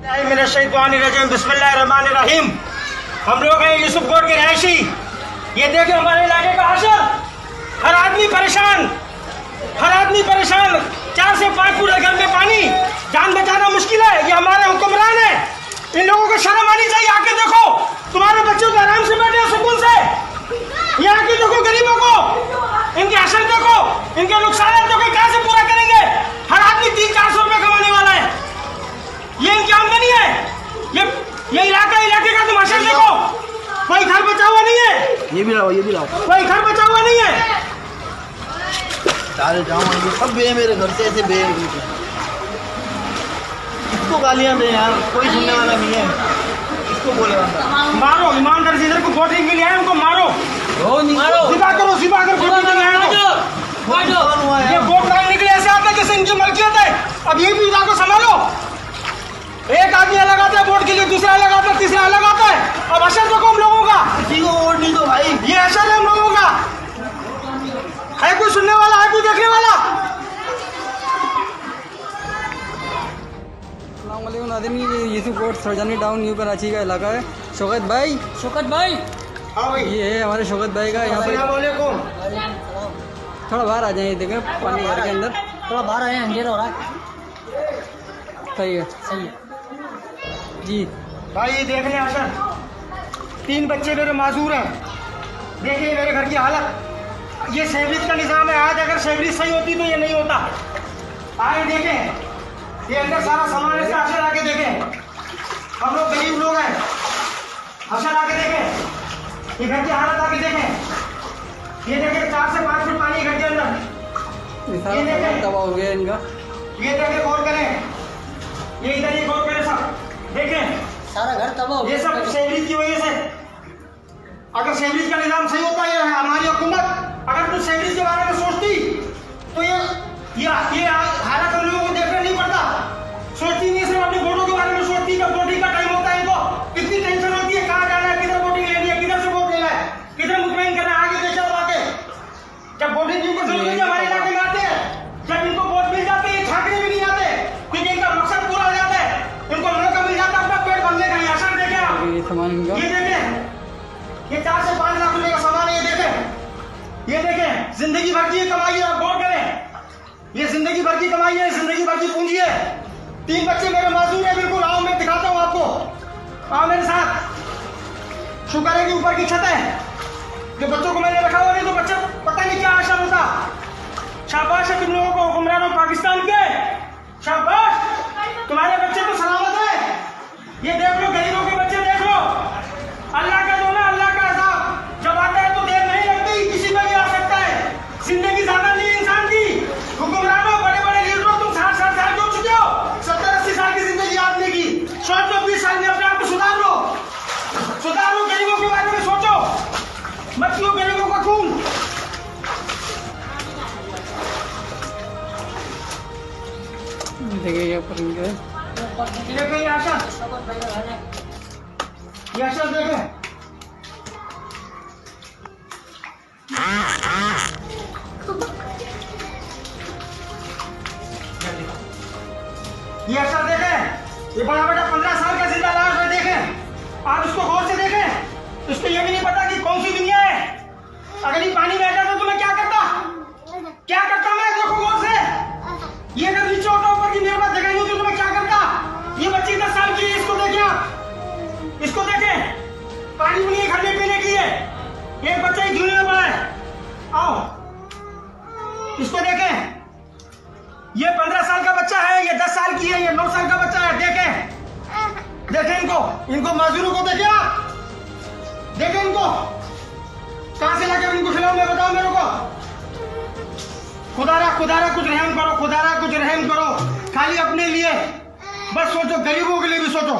बिस्मिल्लाहिर्रहमानिर्रहीम। हम लोग हैं यूसुफगढ़ के रहायशी। ये देखिए हमारे इलाके का हाशर, हर आदमी परेशान, हर आदमी परेशान। 4 से 5 फुट घर में पानी, जान बचाना मुश्किल है। ये हमारे हुक्मरान है, इन लोगों को शर्म आनी चाहिए। आके देखो, तुम्हारे बच्चों तो आराम से बैठे हैं सुकून से। ये आके देखो गरीबों को, इनके हाशर देखो, इनके नुकसान देखो, कहाँ से पूरा करेंगे। हर आदमी 300-400 रुपये कमाने वाला है, ये इनकी आमदनी है। ये इलाके का तुम हाशर देखो, कोई घर बचा हुआ नहीं है। ये भी लाओ, ये भी लाओ। कोई घर बचा हुआ नहीं है। सारे जाओ, ये सब बे मेरे घर से ऐसे बे। इसको गालियां दे यार, कोई सुनने वाला नहीं है। इसको बोले मारो, ईमानदार से इधर को वोट नहीं मिली है, उनको मारो, मारो, सिपा करो, सिपा कर वोट नहीं आए। ये वोट लाइन निकले ऐसे आते हैं जैसे इनकी मलकियत है। अब ये भी इलाको संभालो। एक आदमी अलग आता है वोट के लिए, दूसरा अलग आता है, तीसरा अलग आता है। अब असर देखो हम लोगों का, किसी को वोट नहीं दो भाई। ये असर है हम लोगों का। है कोई सुनने वाला, है कोई देखने वाला? यूसुफगढ़ सरजानी टाउन न्यू कराची का इलाका है। शौकत भाई, हाँ भाई, ये है हमारे शौकत भाई का। यहाँ पे अस्सलामुअलैकुम। थोड़ा बाहर आ जाए, देखें पानी घर के अंदर थोड़ा बाहर आए, अंधेरा हो रहा है। सही है जी भाई ये देख लें असर, 3 बच्चे मेरे माजूर हैं। देखिए मेरे घर की हालत। ये सेवरेज का निज़ाम है। आज अगर सेवरेज सही होती तो ये नहीं होता। आए देखें, ये अंदर सारा सामान है। असर आके देखें, हम लोग गरीब लोग हैं। असर आके देखें, ये घर की हालत आके देखें। ये देखें 4 से 5 फुट पानी घर के अंदर। ये देखें, दबा हो गया इनका। ये देखें, गौर करें, ये इधर ये गौर करें सब। देखें सारा घर तबाह हो ये गया। सब सेवरेज की वजह से। अगर सेवरेज का निजाम सही होता है, हमारी हुकूमत अगर कुछ सेवरेज के बारे में सोचती तो ये हालत हम लोगों को देखना नहीं पड़ता। सोचती नहीं, सिर्फ अपने वोटों के बारे में सोचती। जब वोटिंग का टाइम होता है इनको कितनी टेंशन होती है, कहाँ जाना है, किधर वोटिंग लेनी है, किधर से वोट लेना है, किधर मुतमईन करना है, आगे देखे और आगे। जब वोटिंग की जरूरत नहीं है, हमारे इलाके में आते हैं। जब इनको वोट मिल जाते हैं, छाकने भी नहीं आते, क्योंकि इनका मकसद पूरा हो जाता है। इनको मौका मिल जाता है अपना पेट भरने का। असर देखे आप, ये सामान इनका, ये देखें, ये 4 से 5 लाख रुपए का सामान है। ये देखें, ये देखें, जिंदगी भर की कमाई है। आप गौर करें, ये जिंदगी भर की कमाई है, जिंदगी भर की पूंजी है। 3 बच्चे मेरे मासूम है बिल्कुल। आओ मैं दिखाता हूँ आपको, आओ मेरे साथ। शुक्र है कि ऊपर की छत है, जो बच्चों को मैंने रखा हुआ, नहीं तो बच्चा पता नहीं क्या आशा होता। शाबाश है तुम लोगों को, हुक्मरानों पाकिस्तान के, शाबाश। तुम्हारे बच्चे तो सलामत है। ये देख लो, गरीबों के बच्चे देख लो। अल्लाह का जो ना, अल्लाह का अज़ाब जब आता है तो देर नहीं लगती, किसी में भी आ सकता है। जिंदगी ज्यादा नहीं है इंसान की। हुक्मरानों, बड़े बड़े लीडरों, तुम 60-60 साल हो चुके हो, 70-80 साल की जिंदगी आदमी की। सोच लो 20 साल में अपने आप को सुधार लो, सुधार लो। गरीबों के बारे में सोचो, मत पियो गरीबों का खून। देखिए यहाँ पर इनके देखें ये आशा, ये आशा देखें, ये असर देखें। ये बड़ा बेटा 15 साल का जिंदा लाश है। देखें आप इसको गौर से देखें। इसको ये भी नहीं पता कि कौन सी दुनिया है। अगर ये पानी में जाता तो मैं क्या करता मैं? देखो गौर से, ये अगर नीचे होता, ऊपर की मेरे पास जगह नहीं होती तो मैं क्या करता? ये बच्ची 10 साल की है, इसको देखें आप, इसको देखें, पानी भी नहीं घर में पीने की है। एक बच्चा ही झूले में पड़ा है। आओ इसको देखें, ये 15 साल का बच्चा है, ये 10 साल की है, ये 9 साल का बच्चा है। देखें इनको मजदूरों को देखें आप, देखें इनको कहां से लाकर इनको खिलाओ, मैं बताओ मेरे को। खुदारा कुछ रहम करो, खुदारा कुछ रहम करो। खाली अपने लिए बस सोचो, गरीबों के लिए भी सोचो।